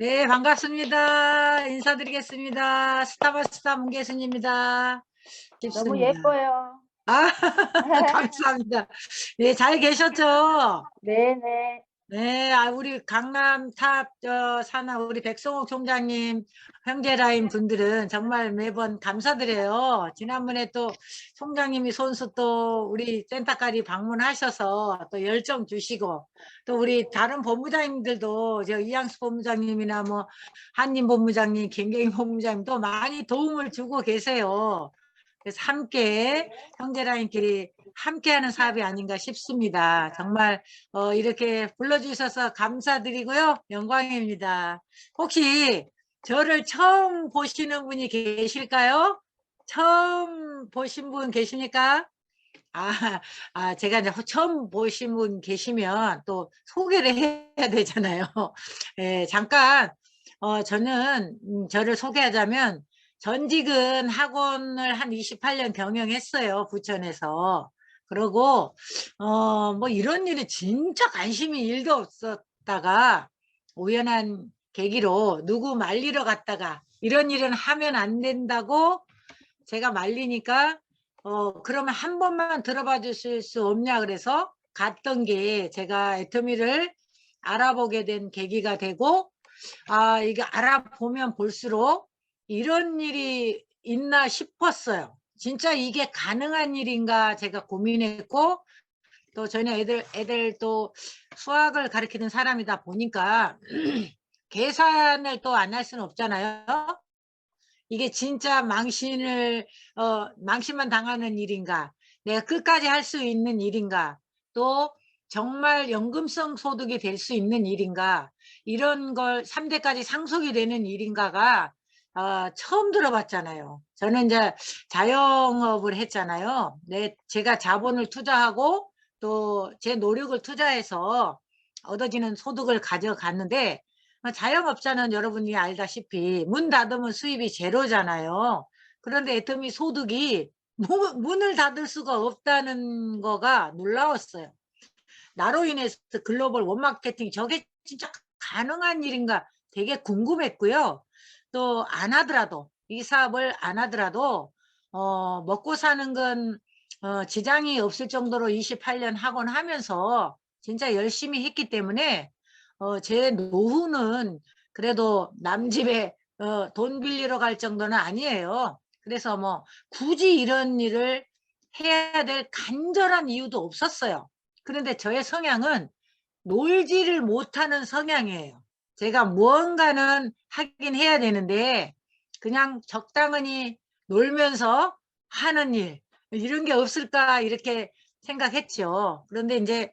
네, 반갑습니다. 인사드리겠습니다. 스타벅스타 문계순입니다. 너무 싶습니다. 예뻐요. 아, 감사합니다. 네, 잘 계셨죠? 네네. 네, 우리 강남 탑, 사나 우리 백성옥 총장님, 형제라인 분들은 정말 매번 감사드려요. 지난번에 또 총장님이 손수 또 우리 센터까지 방문하셔서 또 열정 주시고, 또 우리 다른 본부장님들도 이양수 본부장님이나 뭐 한림 본부장님, 김경희 본부장님 또 많이 도움을 주고 계세요. 그래서 함께 형제라인끼리 함께하는 사업이 아닌가 싶습니다. 정말 이렇게 불러주셔서 감사드리고요. 영광입니다. 혹시 저를 처음 보시는 분이 계실까요? 처음 보신 분 계십니까? 아, 제가 이제 처음 보신 분 계시면 또 소개를 해야 되잖아요. 예, 잠깐, 저는, 저를 소개하자면, 전직은 학원을 한 28년 경영했어요, 부천에서. 그러고, 뭐 이런 일이 진짜 관심이 일도 없었다가, 우연한 계기로 누구 말리러 갔다가, 이런 일은 하면 안 된다고 제가 말리니까 그러면 한 번만 들어봐 주실 수 없냐 그래서 갔던 게 제가 애터미를 알아보게 된 계기가 되고, 이게 알아보면 볼수록 이런 일이 있나 싶었어요. 진짜 이게 가능한 일인가 제가 고민했고, 또 저는 애들 또 수학을 가르치는 사람이다 보니까 계산을 또 안 할 수는 없잖아요. 이게 진짜 망신만 당하는 일인가? 내가 끝까지 할 수 있는 일인가? 또 정말 연금성 소득이 될 수 있는 일인가? 이런 걸 3대까지 상속이 되는 일인가가 처음 들어봤잖아요. 저는 이제 자영업을 했잖아요. 제가 자본을 투자하고 또 제 노력을 투자해서 얻어지는 소득을 가져갔는데, 자영업자는 여러분이 알다시피 문 닫으면 수입이 제로잖아요. 그런데 애터미 소득이 문을 닫을 수가 없다는 거가 놀라웠어요. 나로 인해서 글로벌 원마케팅 저게 진짜 가능한 일인가 되게 궁금했고요. 또 안 하더라도 이 사업을 안 하더라도 먹고 사는 건 지장이 없을 정도로 28년 학원 하면서 진짜 열심히 했기 때문에 제 노후는 그래도 남 집에 돈 빌리러 갈 정도는 아니에요. 그래서 뭐 굳이 이런 일을 해야 될 간절한 이유도 없었어요. 그런데 저의 성향은 놀지를 못하는 성향이에요. 제가 무언가는 하긴 해야 되는데 그냥 적당히 놀면서 하는 일 이런 게 없을까 이렇게 생각했죠. 그런데 이제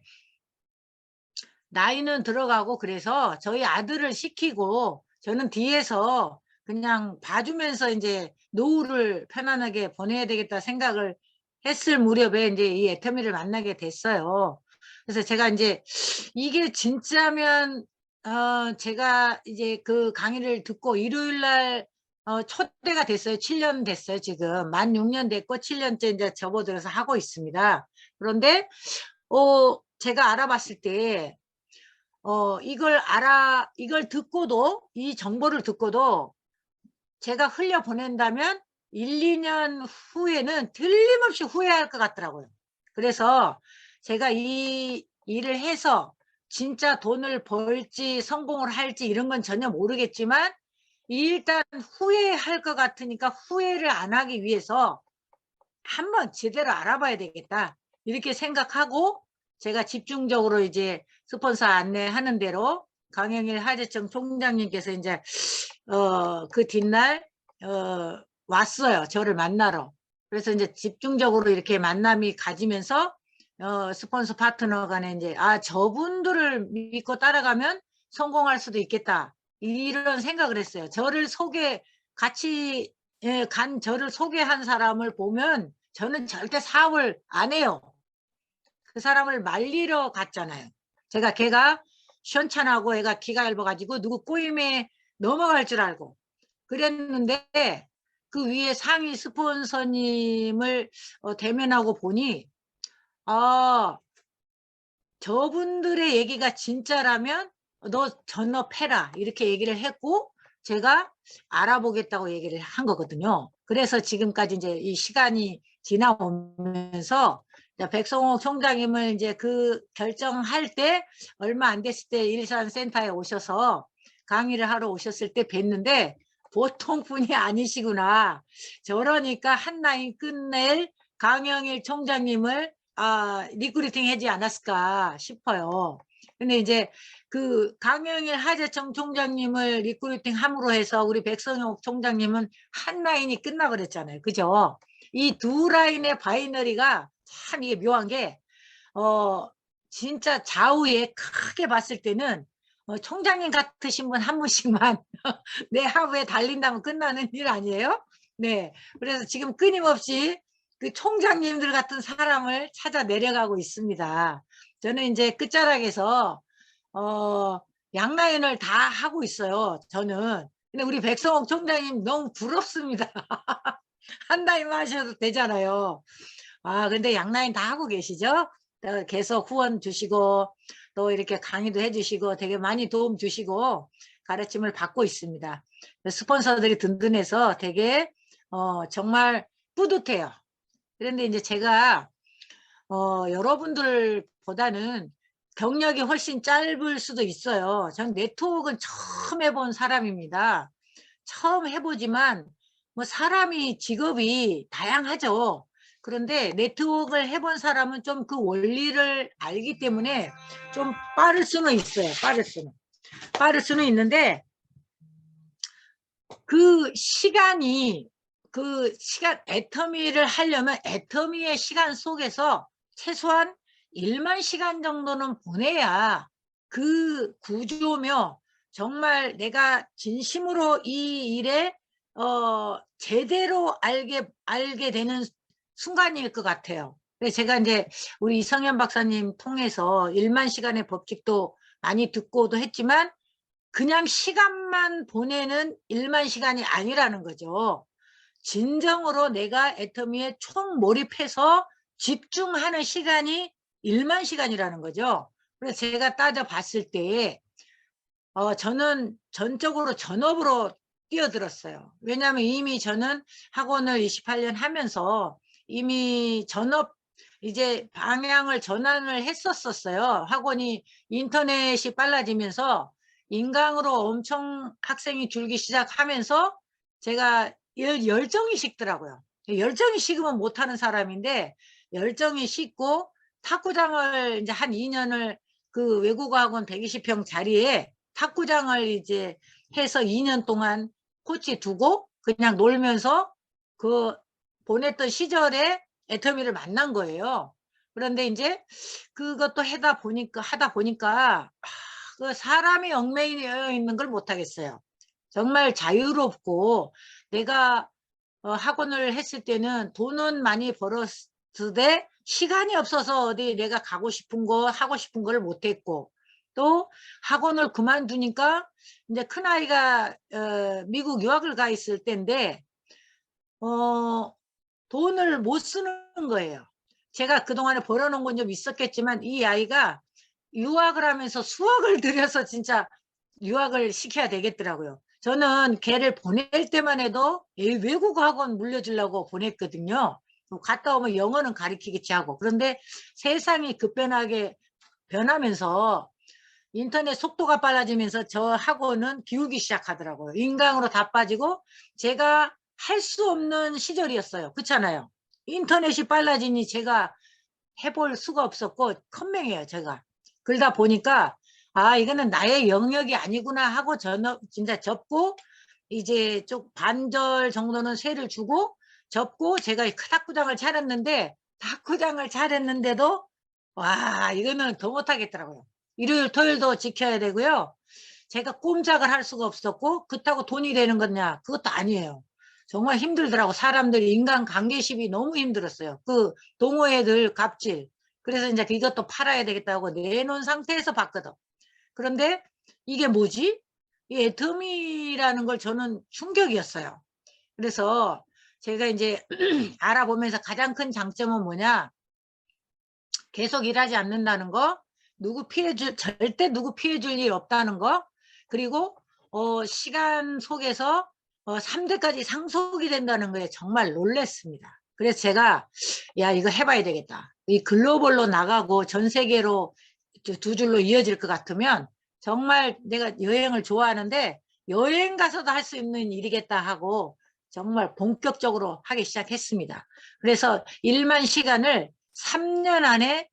나이는 들어가고 그래서 저희 아들을 시키고 저는 뒤에서 그냥 봐주면서 이제 노후를 편안하게 보내야 되겠다 생각을 했을 무렵에 이제 이 애터미를 만나게 됐어요. 그래서 제가 이제 이게 진짜면 제가 이제 그 강의를 듣고 일요일 날 초대가 됐어요. 7년 됐어요. 지금 만 6년 됐고 7년째 이제 접어들어서 하고 있습니다. 그런데 제가 알아봤을 때 이걸 듣고도, 이 정보를 듣고도 제가 흘려보낸다면 1, 2년 후에는 틀림없이 후회할 것 같더라고요. 그래서 제가 이 일을 해서 진짜 돈을 벌지 성공을 할지 이런 건 전혀 모르겠지만 일단 후회할 것 같으니까 후회를 안 하기 위해서 한번 제대로 알아봐야 되겠다. 이렇게 생각하고 제가 집중적으로 이제 스폰서 안내하는 대로 강영일 하재청 총장님께서 이제 그 뒷날 왔어요. 저를 만나러. 그래서 이제 집중적으로 이렇게 만남이 가지면서 스폰서 파트너 간에 이제 저분들을 믿고 따라가면 성공할 수도 있겠다. 이런 생각을 했어요. 같이 간 저를 소개한 사람을 보면 저는 절대 사업을 안 해요. 그 사람을 말리러 갔잖아요. 걔가 시원찮하고 애가 기가 얇아가지고 누구 꼬임에 넘어갈 줄 알고 그랬는데 그 위에 상위 스폰서님을 대면하고 보니 아 저분들의 얘기가 진짜라면 너 전업해라 이렇게 얘기를 했고 제가 알아보겠다고 얘기를 한 거거든요. 그래서 지금까지 이제 이 시간이 지나오면서 백성호 총장님을 이제 그 결정할 때 얼마 안 됐을 때 일산센터에 오셔서 강의를 하러 오셨을 때 뵀는데 보통 분이 아니시구나. 저러니까 한라인 끝낼 강영일 총장님을 리크루팅 하지 않았을까 싶어요. 근데 이제 그 강영일 하재청 총장님을 리크루팅 함으로 해서 우리 백성용 총장님은 한 라인이 끝나버렸잖아요. 그죠? 이 두 라인의 바이너리가 참 이게 묘한 게, 진짜 좌우에 크게 봤을 때는 총장님 같으신 분 한 분씩만 내 하부에 달린다면 끝나는 일 아니에요? 네. 그래서 지금 끊임없이 그 총장님들 같은 사람을 찾아 내려가고 있습니다. 저는 이제 끝자락에서 양라인을 다 하고 있어요. 저는. 근데 우리 백성옥 총장님 너무 부럽습니다. 한 라인만 하셔도 되잖아요. 근데 양라인 다 하고 계시죠? 계속 후원 주시고 또 이렇게 강의도 해주시고 되게 많이 도움 주시고 가르침을 받고 있습니다. 스폰서들이 든든해서 되게 정말 뿌듯해요. 그런데 이제 제가 여러분들보다는 경력이 훨씬 짧을 수도 있어요. 전 네트워크는 처음 해본 사람입니다. 처음 해보지만 뭐 사람이 직업이 다양하죠. 그런데 네트워크를 해본 사람은 좀 그 원리를 알기 때문에 좀 빠를 수는 있어요. 빠를 수는 있는데 그 시간 애터미를 하려면 애터미의 시간 속에서 최소한 1만 시간 정도는 보내야 그 구조며 정말 내가 진심으로 이 일에 제대로 알게 되는 순간일 것 같아요. 그래서 제가 이제 우리 이성현 박사님 통해서 1만 시간의 법칙도 많이 듣고도 했지만 그냥 시간만 보내는 1만 시간이 아니라는 거죠. 진정으로 내가 애터미에 총 몰입해서 집중하는 시간이 1만 시간이라는 거죠. 그래서 제가 따져봤을 때 저는 전적으로 전업으로 뛰어들었어요. 왜냐하면 이미 저는 학원을 28년 하면서 이미 전업 이제 방향을 전환을 했었어요. 학원이 인터넷이 빨라지면서 인강으로 엄청 학생이 줄기 시작하면서 제가 열정이 식더라고요. 열정이 식으면 못하는 사람인데 열정이 식고 탁구장을 이제 한 2년을 그 외국어 학원 120평 자리에 탁구장을 이제 해서 2년 동안 코치 두고 그냥 놀면서 그 보냈던 시절에 애터미를 만난 거예요. 그런데 이제 그것도 하다 보니까 그 사람이 얽매여 있는 걸 못하겠어요. 정말 자유롭고 내가 학원을 했을 때는 돈은 많이 벌었으되 시간이 없어서 어디 내가 가고 싶은 거 하고 싶은 걸 못했고 또 학원을 그만두니까 이제 큰아이가 미국 유학을 가 있을 때인데 어, 돈을 못 쓰는 거예요. 제가 그동안에 벌어놓은 건 좀 있었겠지만 이 아이가 유학을 하면서 수학을 들여서 진짜 유학을 시켜야 되겠더라고요. 저는 걔를 보낼 때만 해도 외국어 학원 물려주려고 보냈거든요. 갔다 오면 영어는 가르치겠지 하고. 그런데 세상이 급변하게 변하면서 인터넷 속도가 빨라지면서 저 학원은 비우기 시작하더라고요. 인강으로 다 빠지고 제가 할 수 없는 시절이었어요. 그렇잖아요. 인터넷이 빨라지니 제가 해볼 수가 없었고 컴맹이에요 제가. 그러다 보니까 이거는 나의 영역이 아니구나 하고 저는 진짜 접고 이제 좀 반절 정도는 세를 주고 접고 제가 탁구장을 차렸는데 탁구장을 차렸는데도 와 이거는 더 못하겠더라고요. 일요일 토요일도 지켜야 되고요. 제가 꼼짝을 할 수가 없었고 그렇다고 돈이 되는 거냐 그것도 아니에요. 정말 힘들더라고. 사람들이 인간관계십이 너무 힘들었어요. 그 동호회들 갑질. 그래서 이제 이것도 팔아야 되겠다고 내놓은 상태에서 봤거든. 그런데 이게 뭐지? 이 애터미라는 걸 저는 충격이었어요. 그래서 제가 이제 알아보면서 가장 큰 장점은 뭐냐? 계속 일하지 않는다는 거, 절대 누구 피해 줄 일 없다는 거. 그리고 시간 속에서 3대까지 상속이 된다는 거에 정말 놀랬습니다. 그래서 제가 야, 이거 해봐야 되겠다. 이 글로벌로 나가고 전 세계로 두 줄로 이어질 것 같으면 정말 내가 여행을 좋아하는데 여행 가서도 할 수 있는 일이겠다 하고 정말 본격적으로 하기 시작했습니다. 그래서 일만 시간을 3년 안에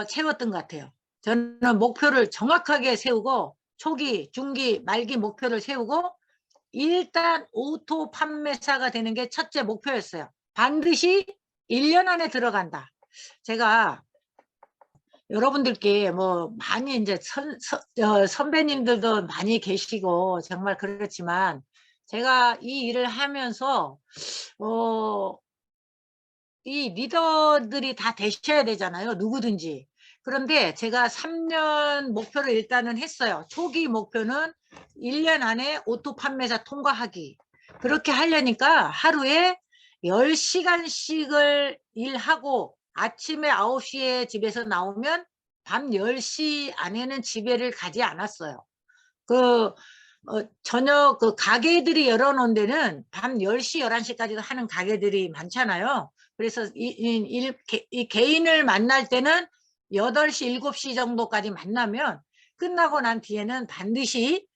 채웠던 것 같아요. 저는 목표를 정확하게 세우고 초기, 중기, 말기 목표를 세우고 일단 오토 판매사가 되는 게 첫째 목표였어요. 반드시 1년 안에 들어간다. 제가 여러분들께 뭐 많이 이제 선배님들도 많이 계시고 정말 그렇지만 제가 이 일을 하면서 이 리더들이 다 되셔야 되잖아요. 누구든지. 그런데 제가 3년 목표를 일단은 했어요. 초기 목표는 1년 안에 오토 판매사 통과하기. 그렇게 하려니까 하루에 10시간씩을 일하고 아침에 9시에 집에서 나오면 밤 10시 안에는 집에를 가지 않았어요. 저녁 가게들이 열어놓은 데는 밤 10시, 11시까지도 하는 가게들이 많잖아요. 그래서 이 개인을 만날 때는 8시, 7시 정도까지 만나면 끝나고 난 뒤에는 반드시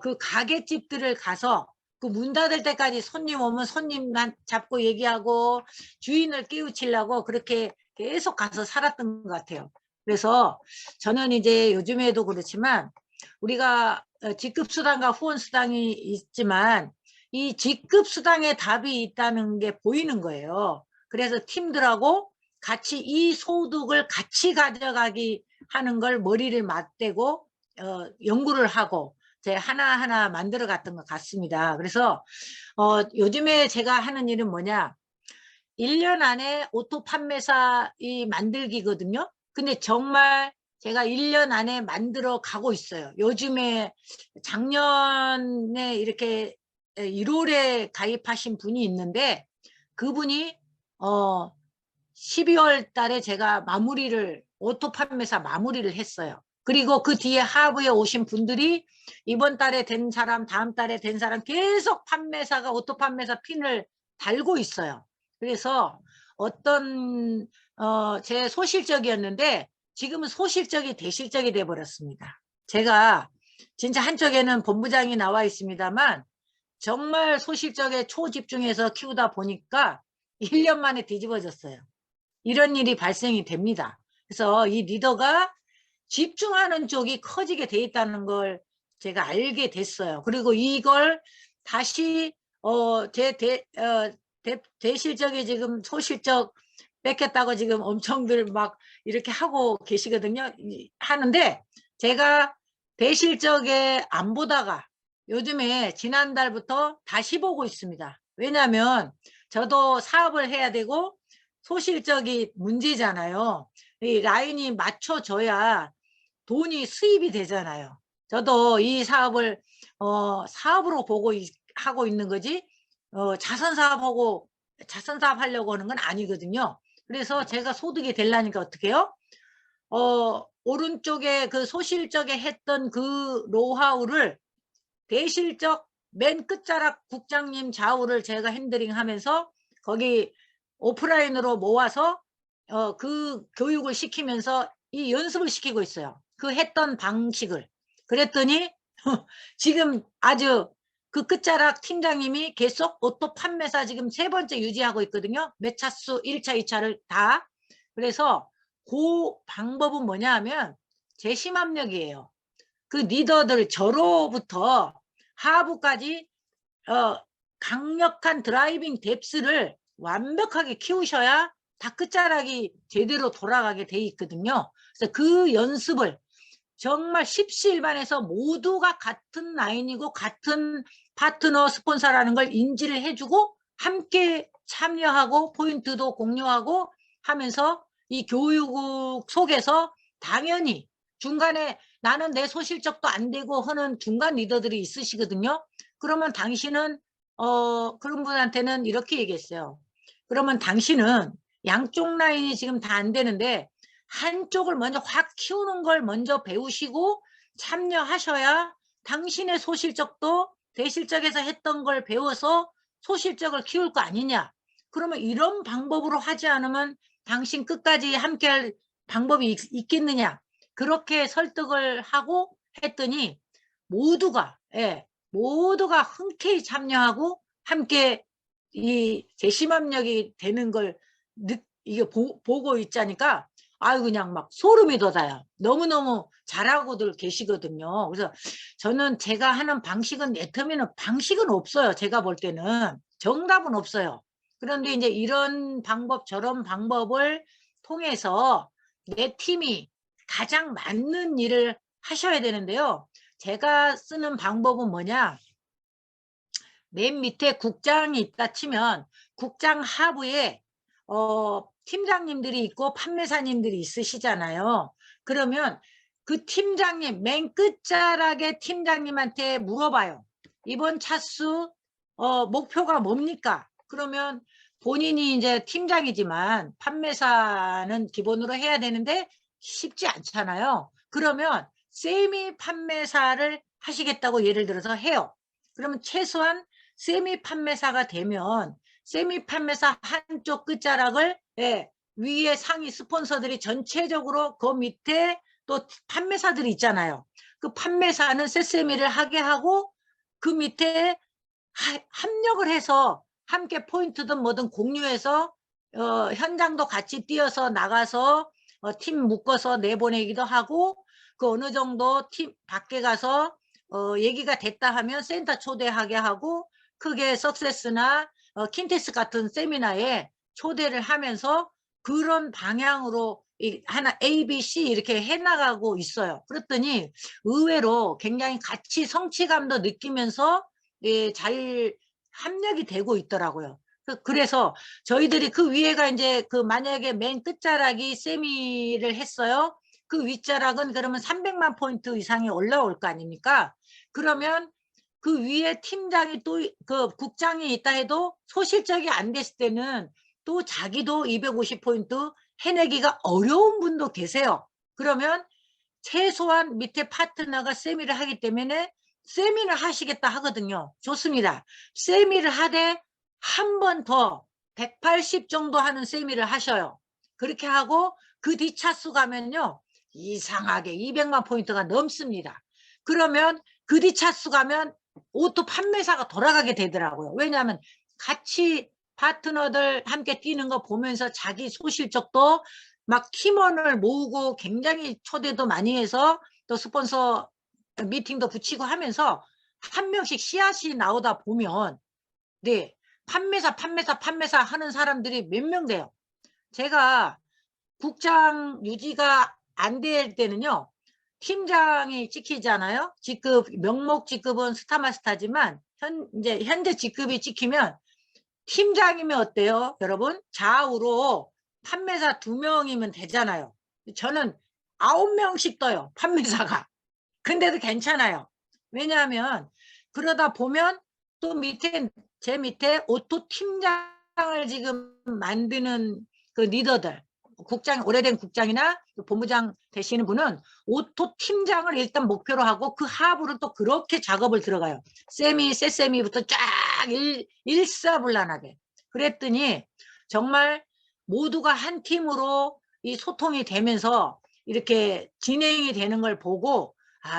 그 가게집들을 가서 그 문 닫을 때까지 손님 오면 손님만 잡고 얘기하고 주인을 깨우치려고 그렇게 계속 가서 살았던 것 같아요. 그래서 저는 이제 요즘에도 그렇지만 우리가 직급수당과 후원수당이 있지만 이 직급수당에 답이 있다는 게 보이는 거예요. 그래서 팀들하고 같이 이 소득을 같이 가져가기 하는 걸 머리를 맞대고 연구를 하고 제 하나하나 만들어 갔던 것 같습니다. 그래서 요즘에 제가 하는 일은 뭐냐, 1년 안에 오토 판매사 이 만들기거든요. 근데 정말 제가 1년 안에 만들어 가고 있어요. 요즘에 작년에 이렇게 1월에 가입하신 분이 있는데 그분이 12월 달에 제가 오토 판매사 마무리를 했어요. 그리고 그 뒤에 하부에 오신 분들이 이번 달에 된 사람, 다음 달에 된 사람 계속 판매사가 오토 판매사 핀을 달고 있어요. 그래서 어떤 제 소실적이었는데 지금은 소실적이 대실적이 돼 버렸습니다. 제가 진짜 한쪽에는 본부장이 나와 있습니다만 정말 소실적에 초집중해서 키우다 보니까 1년 만에 뒤집어졌어요. 이런 일이 발생이 됩니다. 그래서 이 리더가 집중하는 쪽이 커지게 돼 있다는 걸 제가 알게 됐어요. 그리고 이걸 다시 대실적이 지금 소실적 뺏겼다고 지금 엄청들 막 이렇게 하고 계시거든요. 하는데 제가 대실적에 안 보다가 요즘에 지난달부터 다시 보고 있습니다. 왜냐하면 저도 사업을 해야 되고 소실적이 문제잖아요. 이 라인이 맞춰져야 돈이 수입이 되잖아요. 저도 이 사업을 사업으로 보고 하고 있는 거지 자선사업 하려고 하는 건 아니거든요. 그래서 제가 소득이 되려니까 어떻게 해요? 오른쪽에 그 소실적에 했던 그 노하우를 대실적 맨 끝자락 국장님 좌우를 제가 핸들링 하면서 거기 오프라인으로 모아서 그 교육을 시키면서 이 연습을 시키고 있어요. 그 했던 방식을. 그랬더니 지금 아주 그 끝자락 팀장님이 계속 오토 판매사 지금 3번째 유지하고 있거든요. 매차수 1차, 2차를 다. 그래서 그 방법은 뭐냐 하면 재심압력이에요. 그 리더들 저로부터 하부까지 강력한 드라이빙 뎁스를 완벽하게 키우셔야 다 끝자락이 제대로 돌아가게 돼 있거든요. 그래서 그 연습을 정말 십시일반해서 모두가 같은 라인이고 같은 파트너 스폰서라는 걸 인지를 해주고 함께 참여하고 포인트도 공유하고 하면서 이 교육 속에서 당연히 중간에 나는 내 소실적도 안 되고 하는 중간 리더들이 있으시거든요. 그러면 당신은 그런 분한테는 이렇게 얘기했어요. 그러면 당신은 양쪽 라인이 지금 다 안 되는데 한쪽을 먼저 확 키우는 걸 먼저 배우시고 참여하셔야 당신의 소실적도 대실적에서 했던 걸 배워서 소실적을 키울 거 아니냐. 그러면 이런 방법으로 하지 않으면 당신 끝까지 함께할 방법이 있겠느냐. 그렇게 설득을 하고 했더니 모두가 모두가 흔쾌히 참여하고 함께 이 재심합력이 되는 걸 이게 보고 있자니까 아유 그냥 막 소름이 돋아요. 너무너무 잘하고들 계시거든요. 그래서 저는 제가 하는 방식은 애터미는 방식은 없어요. 제가 볼 때는 정답은 없어요. 그런데 이제 이런 방법 저런 방법을 통해서 내 팀이 가장 맞는 일을 하셔야 되는데요. 제가 쓰는 방법은 뭐냐, 맨 밑에 국장이 있다 치면 국장 하부에 팀장님들이 있고 판매사님들이 있으시잖아요. 그러면 그 팀장님 맨 끝자락에 팀장님한테 물어봐요. 이번 차수 목표가 뭡니까? 그러면 본인이 이제 팀장이지만 판매사는 기본으로 해야 되는데 쉽지 않잖아요. 그러면 세미 판매사를 하시겠다고 예를 들어서 해요. 그러면 최소한 세미 판매사가 되면 세미 판매사 한쪽 끝자락을 위에 상위 스폰서들이 전체적으로 그 밑에 또 판매사들이 있잖아요. 그 판매사는 세세미를 하게 하고 그 밑에 합력을 해서 함께 포인트든 뭐든 공유해서 현장도 같이 뛰어서 나가서 팀 묶어서 내보내기도 하고 그 어느 정도 팀 밖에 가서 얘기가 됐다 하면 센터 초대하게 하고 크게 석세스나 킨테스 같은 세미나에 초대를 하면서 그런 방향으로 하나 A, B, C 이렇게 해나가고 있어요. 그랬더니 의외로 굉장히 같이 성취감도 느끼면서 잘 합력이 되고 있더라고요. 그래서 저희들이 그 위에가 이제 그 만약에 맨 끝자락이 세미를 했어요. 그 윗자락은 그러면 300만 포인트 이상이 올라올 거 아닙니까? 그러면 그 위에 팀장이 또 그 국장이 있다 해도 소실적이 안 됐을 때는 또 자기도 250포인트 해내기가 어려운 분도 계세요. 그러면 최소한 밑에 파트너가 세미를 하기 때문에 세미를 하시겠다 하거든요. 좋습니다. 세미를 하되 한 번 더 180 정도 하는 세미를 하셔요. 그렇게 하고 그 뒤 차수 가면요. 이상하게 200만 포인트가 넘습니다. 그러면 그 뒤 차수 가면 오토 판매사가 돌아가게 되더라고요. 왜냐하면 같이 파트너들 함께 뛰는 거 보면서 자기 소실적도 막 팀원을 모으고 굉장히 초대도 많이 해서 또 스폰서 미팅도 붙이고 하면서 한 명씩 씨앗이 나오다 보면 네 판매사 하는 사람들이 몇 명 돼요. 제가 국장 유지가 안 될 때는요. 팀장이 찍히잖아요. 직급 명목 직급은 스타마스타지만 이제 현재 직급이 찍히면 팀장이면 어때요? 여러분 좌우로 판매사 2명이면 되잖아요. 저는 9명씩 떠요. 판매사가. 근데도 괜찮아요. 왜냐하면 그러다 보면 또 제 밑에 오토 팀장을 지금 만드는 그 리더들 오래된 국장이나 본부장 되시는 분은 오토 팀장을 일단 목표로 하고 그 하부로 또 그렇게 작업을 들어가요. 세세미부터 쫙 일사불란하게. 그랬더니 정말 모두가 한 팀으로 이 소통이 되면서 이렇게 진행이 되는 걸 보고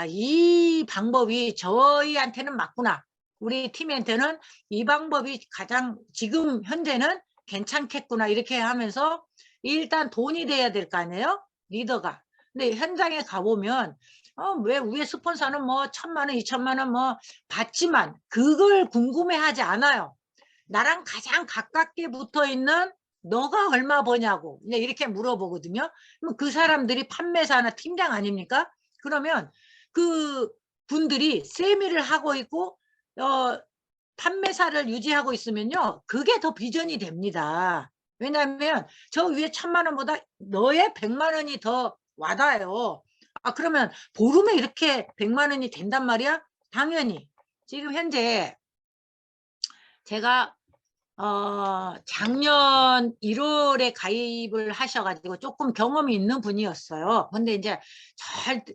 이 방법이 저희한테는 맞구나. 우리 팀한테는 이 방법이 가장 지금 현재는 괜찮겠구나. 이렇게 하면서 일단 돈이 돼야 될 거 아니에요? 리더가. 근데 현장에 가보면 왜 위에 스폰서는 뭐 1,000만 원, 2,000만 원 뭐 받지만 그걸 궁금해하지 않아요. 나랑 가장 가깝게 붙어있는 너가 얼마 버냐고 이렇게 물어보거든요. 그럼 그 사람들이 판매사나 팀장 아닙니까? 그러면 그 분들이 세미를 하고 있고 판매사를 유지하고 있으면요. 그게 더 비전이 됩니다. 왜냐하면 저 위에 1,000만 원보다 너의 100만 원이 더 와닿아요. 그러면 보름에 이렇게 100만 원이 된단 말이야? 당연히. 지금 현재 제가 작년 1월에 가입을 하셔가지고 조금 경험이 있는 분이었어요. 근데 이제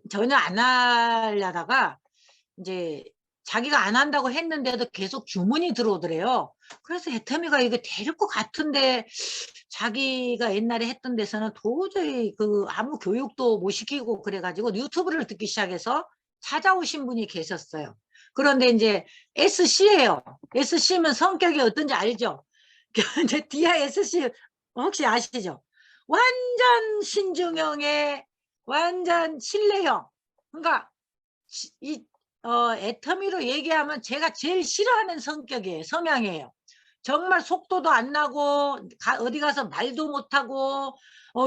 전혀 안 하려다가 이제 자기가 안 한다고 했는데도 계속 주문이 들어오더래요. 그래서 애터미가 이거 될 것 같은데 자기가 옛날에 했던 데서는 도저히 그 아무 교육도 못 시키고 그래가지고 유튜브를 듣기 시작해서 찾아오신 분이 계셨어요. 그런데 이제 SC예요. SC면 성격이 어떤지 알죠? 이제 디아 SC 혹시 아시죠? 완전 신중형의 완전 신뢰형. 그러니까 이 애터미로 얘기하면 제가 제일 싫어하는 성격이에요. 성향이에요. 정말 속도도 안 나고 어디 가서 말도 못하고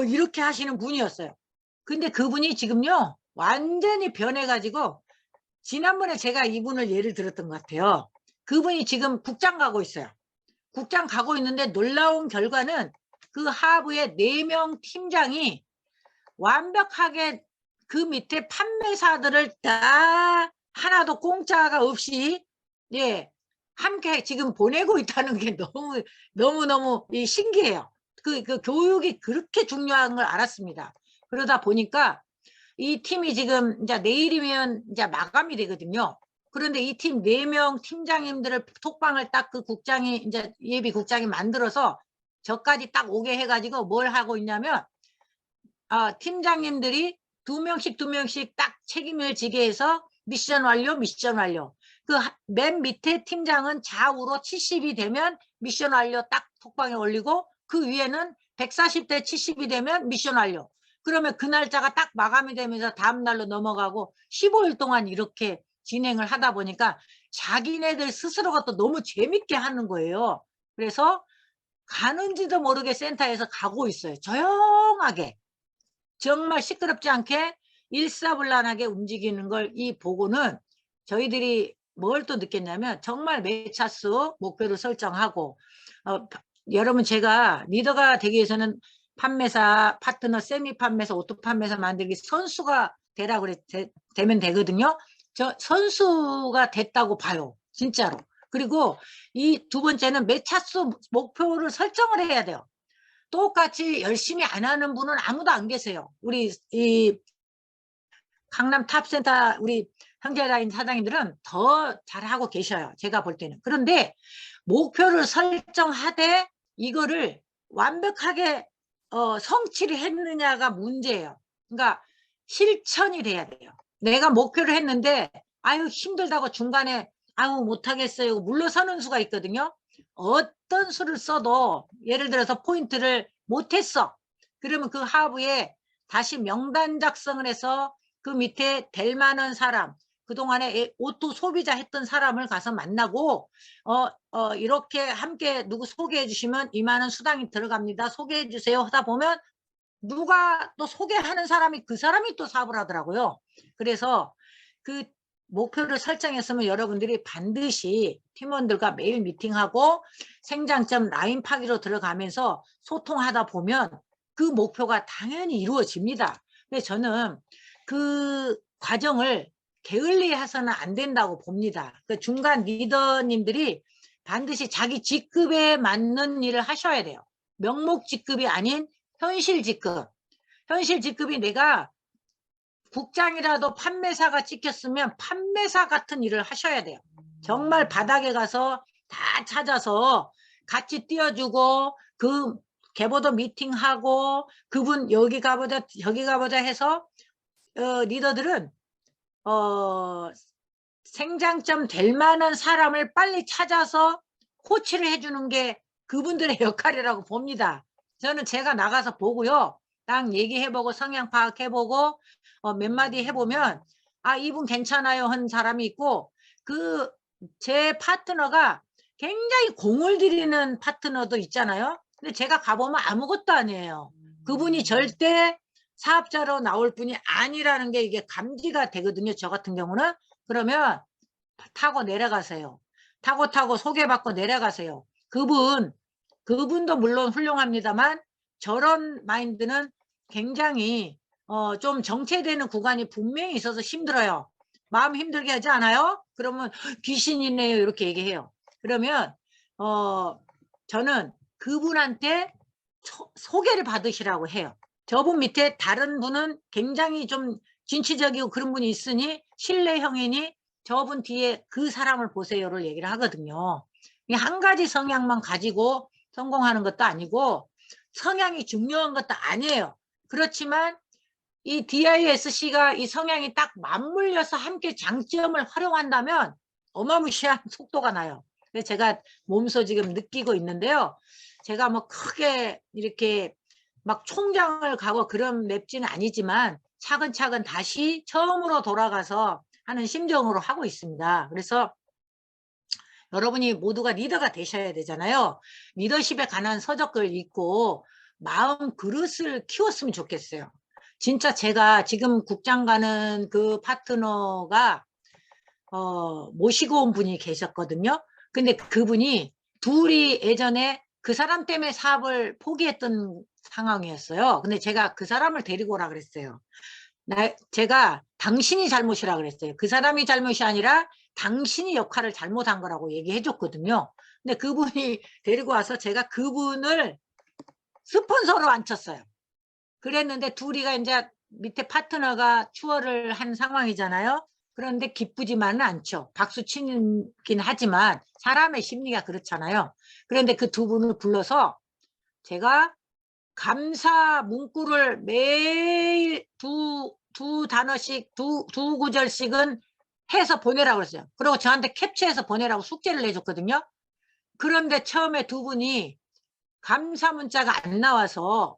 이렇게 하시는 분이었어요. 근데 그분이 지금요 완전히 변해가지고 지난번에 제가 이분을 예를 들었던 것 같아요. 그분이 지금 국장 가고 있어요. 국장 가고 있는데 놀라운 결과는 그 하부의 4명 팀장이 완벽하게 그 밑에 판매사들을 다 하나도 공짜가 없이 예 함께 지금 보내고 있다는 게 너무 신기해요. 그 교육이 그렇게 중요한 걸 알았습니다. 그러다 보니까 이 팀이 지금 이제 내일이면 이제 마감이 되거든요. 그런데 이 팀 4명 팀장님들을 톡방을 딱 그 국장이 이제 예비 국장이 만들어서 저까지 딱 오게 해가지고 뭘 하고 있냐면 팀장님들이 2명씩 딱 책임을 지게 해서 미션 완료, 미션 완료. 그 맨 밑에 팀장은 좌우로 70이 되면 미션 완료 딱 톡방에 올리고 그 위에는 140대 70이 되면 미션 완료. 그러면 그 날짜가 딱 마감이 되면서 다음 날로 넘어가고 15일 동안 이렇게 진행을 하다 보니까 자기네들 스스로가 또 너무 재밌게 하는 거예요. 그래서 가는지도 모르게 센터에서 가고 있어요. 조용하게. 정말 시끄럽지 않게 일사불란하게 움직이는 걸 이 보고는 저희들이 뭘 또 느꼈냐면 정말 매차수 목표를 설정하고 여러분 제가 리더가 되기 위해서는 판매사, 파트너, 세미 판매사, 오토 판매사 만들기 선수가 되면 되거든요. 저 선수가 됐다고 봐요. 진짜로. 그리고 이 두 번째는 매차수 목표를 설정을 해야 돼요. 똑같이 열심히 안 하는 분은 아무도 안 계세요. 우리 이 강남 탑센터 우리 형제라인 사장님들은 더 잘하고 계셔요. 제가 볼 때는. 그런데 목표를 설정하되 이거를 완벽하게 성취를 했느냐가 문제예요. 그러니까 실천이 돼야 돼요. 내가 목표를 했는데 아유 힘들다고 중간에 아유 못하겠어요. 물러서는 수가 있거든요. 어떤 수를 써도 예를 들어서 포인트를 못했어. 그러면 그 하부에 다시 명단 작성을 해서 그 밑에 될 만한 사람, 그동안에 오토 소비자 했던 사람을 가서 만나고 이렇게 함께 누구 소개해 주시면 이만한 수당이 들어갑니다. 소개해 주세요 하다 보면 누가 또 소개하는 사람이 그 사람이 또 사업을 하더라고요. 그래서 그 목표를 설정했으면 여러분들이 반드시 팀원들과 매일 미팅하고 생장점 라인 파기로 들어가면서 소통하다 보면 그 목표가 당연히 이루어집니다. 근데 저는 그 과정을 게을리해서는 안 된다고 봅니다. 그 중간 리더님들이 반드시 자기 직급에 맞는 일을 하셔야 돼요. 명목 직급이 아닌 현실 직급. 현실 직급이 내가 국장이라도 판매사가 찍혔으면 판매사 같은 일을 하셔야 돼요. 정말 바닥에 가서 다 찾아서 같이 띄워주고 그 개보도 미팅하고 그분 여기 가보자 저기 가보자 해서 리더들은 생장점 될 만한 사람을 빨리 찾아서 코치를 해주는 게 그분들의 역할이라고 봅니다. 저는 제가 나가서 보고요. 딱 얘기해보고 성향 파악해보고 몇 마디 해보면 아 이분 괜찮아요 한 사람이 있고 그 제 파트너가 굉장히 공을 들이는 파트너도 있잖아요. 근데 제가 가보면 아무것도 아니에요. 그분이 절대 사업자로 나올 분이 아니라는 게 이게 감지가 되거든요. 저 같은 경우는. 그러면 타고 내려가세요. 타고 소개받고 내려가세요. 그분도 물론 훌륭합니다만 저런 마인드는 굉장히 좀 정체되는 구간이 분명히 있어서 힘들어요. 마음 힘들게 하지 않아요? 그러면 귀신이네요. 이렇게 얘기해요. 그러면 저는 그분한테 소개를 받으시라고 해요. 저분 밑에 다른 분은 굉장히 좀 진취적이고 그런 분이 있으니 신뢰 형이니 저분 뒤에 그 사람을 보세요를 얘기를 하거든요. 이 한 가지 성향만 가지고 성공하는 것도 아니고 성향이 중요한 것도 아니에요. 그렇지만 이 DISC가 이 성향이 딱 맞물려서 함께 장점을 활용한다면 어마무시한 속도가 나요. 그래서 제가 몸소 지금 느끼고 있는데요. 제가 뭐 크게 이렇게 막 총장을 가고 그런 맵지는 아니지만 차근차근 다시 처음으로 돌아가서 하는 심정으로 하고 있습니다. 그래서 여러분이 모두가 리더가 되셔야 되잖아요. 리더십에 관한 서적을 읽고 마음 그릇을 키웠으면 좋겠어요. 진짜 제가 지금 국장 가는 그 파트너가 모시고 온 분이 계셨거든요. 근데 그분이 둘이 예전에 그 사람 때문에 사업을 포기했던 상황이었어요. 근데 제가 그 사람을 데리고 오라 그랬어요. 제가 당신이 잘못이라 그랬어요. 그 사람이 잘못이 아니라 당신이 역할을 잘못한 거라고 얘기해 줬거든요. 근데 그분이 데리고 와서 제가 그분을 스폰서로 앉혔어요. 그랬는데 둘이가 이제 밑에 파트너가 추월을 한 상황이잖아요. 그런데 기쁘지만은 않죠. 박수 치긴 하지만 사람의 심리가 그렇잖아요. 그런데 그 두 분을 불러서 제가 감사 문구를 매일 두 단어씩 두 구절씩은 해서 보내라고 그랬어요. 그리고 저한테 캡처해서 보내라고 숙제를 내줬거든요. 그런데 처음에 두 분이 감사 문자가 안 나와서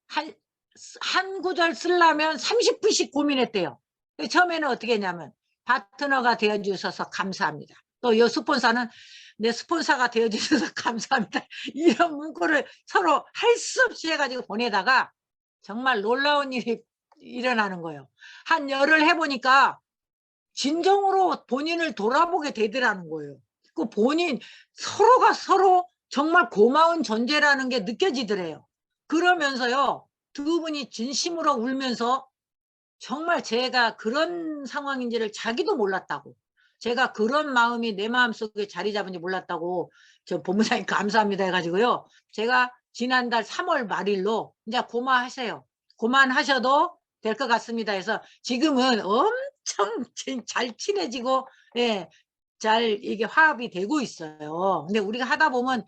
한 구절 쓰려면 30분씩 고민했대요. 처음에는 어떻게 했냐면 파트너가 되어주셔서 감사합니다. 또 이 스폰서는 내 스폰서가 되어주셔서 감사합니다. 이런 문구를 서로 할 수 없이 해가지고 보내다가 정말 놀라운 일이 일어나는 거예요. 한 열흘 해보니까 진정으로 본인을 돌아보게 되더라는 거예요. 그 본인 서로가 서로 정말 고마운 존재라는 게 느껴지더래요. 그러면서요, 두 분이 진심으로 울면서 정말 제가 그런 상황인지를 자기도 몰랐다고, 제가 그런 마음이 내 마음속에 자리 잡은지 몰랐다고, 저 본부장님 감사합니다 해가지고요, 제가 지난달 3월 말일로 이제 고마하세요, 고만하셔도 될 것 같습니다 해서 지금은 엄청 잘 친해지고, 예, 잘 이게 화합이 되고 있어요. 근데 우리가 하다 보면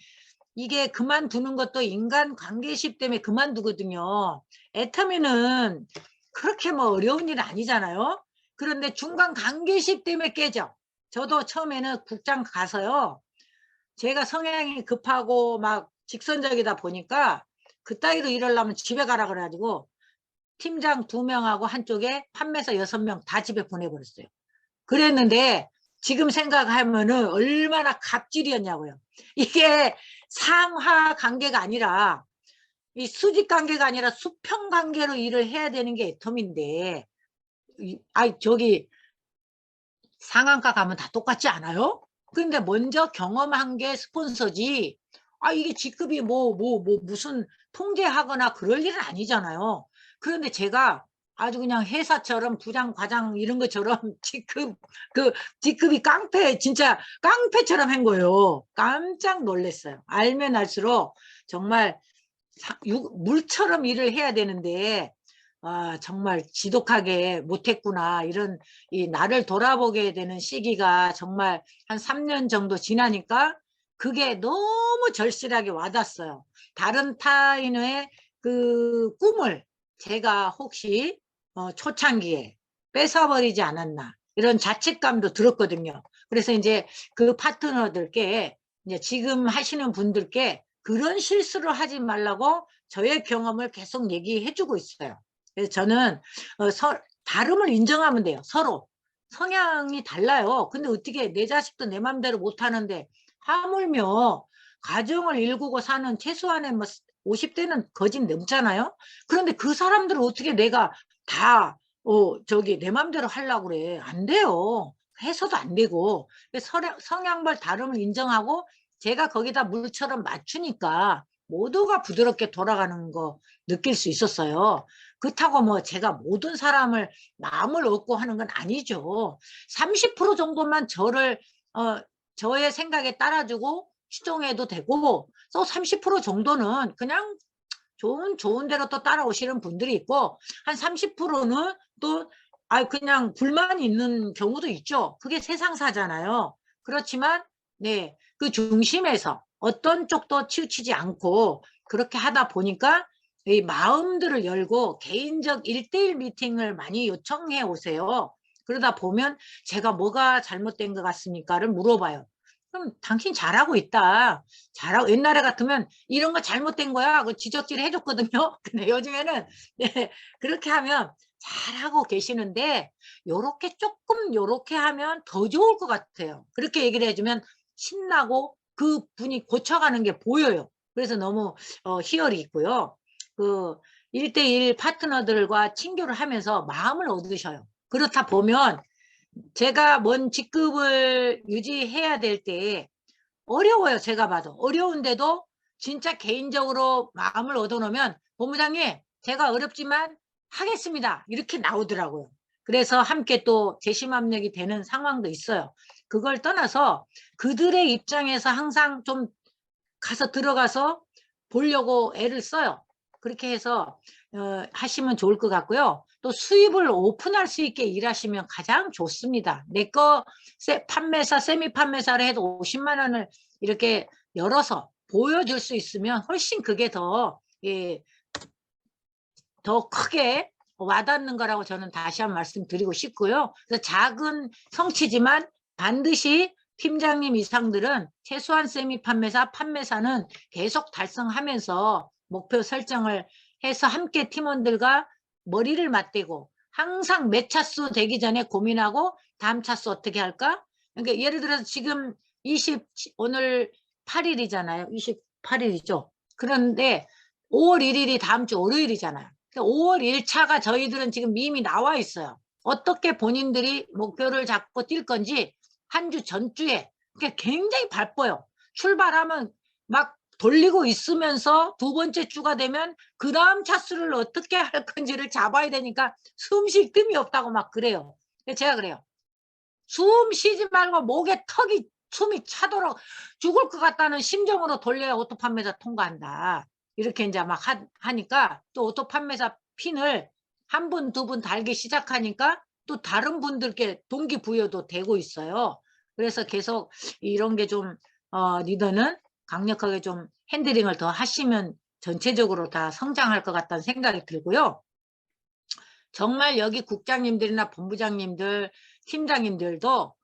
이게 그만두는 것도 인간관계십 때문에 그만두거든요. 애터미는 그렇게 뭐 어려운 일은 아니잖아요. 그런데 중간관계십 때문에 깨져. 저도 처음에는 국장 가서요, 제가 성향이 급하고 막 직선적이다 보니까 그따위로 이러려면 집에 가라 그래가지고 팀장 2명하고 한쪽에 판매사 6명 다 집에 보내버렸어요. 그랬는데 지금 생각하면은 얼마나 갑질이었냐고요. 이게 상하 관계가 아니라, 이 수직 관계가 아니라 수평 관계로 일을 해야 되는 게 애텀인데, 저기 상한가 가면 다 똑같지 않아요? 근데 먼저 경험한 게 스폰서지, 이게 직급이 무슨 통제하거나 그럴 일은 아니잖아요. 그런데 제가 아주 그냥 회사처럼 부장, 과장 이런 것처럼 직급이 깡패, 진짜 깡패처럼 한 거예요. 깜짝 놀랐어요. 알면 알수록 정말 물처럼 일을 해야 되는데, 정말 지독하게 못했구나, 이런, 이 나를 돌아보게 되는 시기가 정말 한 3년 정도 지나니까 그게 너무 절실하게 와닿았어요. 다른 타인의 그 꿈을 제가 혹시 초창기에 뺏어버리지 않았나, 이런 자책감도 들었거든요. 그래서 이제 그 파트너들께, 이제 지금 하시는 분들께 그런 실수를 하지 말라고 저의 경험을 계속 얘기해 주고 있어요. 그래서 저는 다름을 인정하면 돼요. 서로 성향이 달라요. 근데 어떻게 내 자식도 내 맘대로 못하는데, 하물며 가정을 일구고 사는 최소한의 뭐 50대는 거진 넘잖아요. 그런데 그 사람들을 어떻게 내가 다 내 맘대로 하려고 그래. 안 돼요. 해서도 안 되고. 성향별 다름을 인정하고 제가 거기다 물처럼 맞추니까 모두가 부드럽게 돌아가는 거 느낄 수 있었어요. 그렇다고 뭐 제가 모든 사람을 마음을 얻고 하는 건 아니죠. 30% 정도만 저의 생각에 따라주고 시종해도 되고, 또 30% 정도는 그냥 좋은 대로 또 따라오시는 분들이 있고, 한 30%는 또 그냥 불만이 있는 경우도 있죠. 그게 세상사잖아요. 그렇지만 네, 그 중심에서 어떤 쪽도 치우치지 않고 그렇게 하다 보니까 이 마음들을 열고 개인적 1대1 미팅을 많이 요청해 오세요. 그러다 보면 제가 뭐가 잘못된 것 같습니까를 물어봐요. 그럼 당신 잘하고 있다. 잘하고, 옛날에 같으면 이런 거 잘못된 거야. 그 지적질 해줬거든요. 근데 요즘에는 네, 그렇게 하면 잘하고 계시는데 요렇게 조금 요렇게 하면 더 좋을 것 같아요. 그렇게 얘기를 해주면 신나고 그 분이 고쳐가는 게 보여요. 그래서 너무 희열이 있고요. 그 1대1 파트너들과 친교를 하면서 마음을 얻으셔요. 그렇다 보면 제가 뭔 직급을 유지해야 될 때 어려워요. 제가 봐도 어려운데도 진짜 개인적으로 마음을 얻어놓으면 본부장님 제가 어렵지만 하겠습니다 이렇게 나오더라고요. 그래서 함께 또 재심합력이 되는 상황도 있어요. 그걸 떠나서 그들의 입장에서 항상 좀 가서 들어가서 보려고 애를 써요. 그렇게 해서 하시면 좋을 것 같고요. 또 수입을 오픈할 수 있게 일하시면 가장 좋습니다. 내 거 판매사, 세미 판매사를 해도 50만 원을 이렇게 열어서 보여줄 수 있으면 훨씬 그게 예, 더 크게 와닿는 거라고 저는 다시 한 번 말씀드리고 싶고요. 그래서 작은 성취지만 반드시 팀장님 이상들은 최소한 세미 판매사, 판매사는 계속 달성하면서 목표 설정을 해서 함께 팀원들과 머리를 맞대고 항상 몇 차수 되기 전에 고민하고 다음 차수 어떻게 할까? 그러니까 예를 들어서 지금 오늘 8일이잖아요. 28일이죠. 그런데 5월 1일이 다음 주 월요일이잖아요. 5월 1차가 저희들은 지금 이미 나와 있어요. 어떻게 본인들이 목표를 잡고 뛸 건지 한 주 전주에 굉장히 바빠요. 출발하면 막 돌리고 있으면서 두 번째 주가 되면 그 다음 차수를 어떻게 할 건지를 잡아야 되니까 숨 쉴 틈이 없다고 막 그래요. 제가 그래요. 숨 쉬지 말고 목에 턱이 숨이 차도록 죽을 것 같다는 심정으로 돌려야 오토 판매사 통과한다. 이렇게 이제 막 하니까 또 오토 판매사 핀을 한 분, 두 분 달기 시작하니까 또 다른 분들께 동기부여도 되고 있어요. 그래서 계속 이런 게 좀, 리더는 강력하게 좀 핸들링을 더 하시면 전체적으로 다 성장할 것 같다는 생각이 들고요. 정말 여기 국장님들이나 본부장님들, 팀장님들도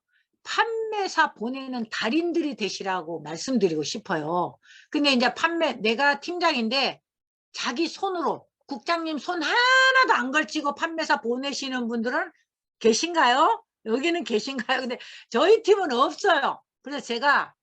판매사 보내는 달인들이 되시라고 말씀드리고 싶어요. 근데 이제 내가 팀장인데 자기 손으로 국장님 손 하나도 안 걸치고 판매사 보내시는 분들은 계신가요? 여기는 계신가요? 근데 저희 팀은 없어요. 그래서 제가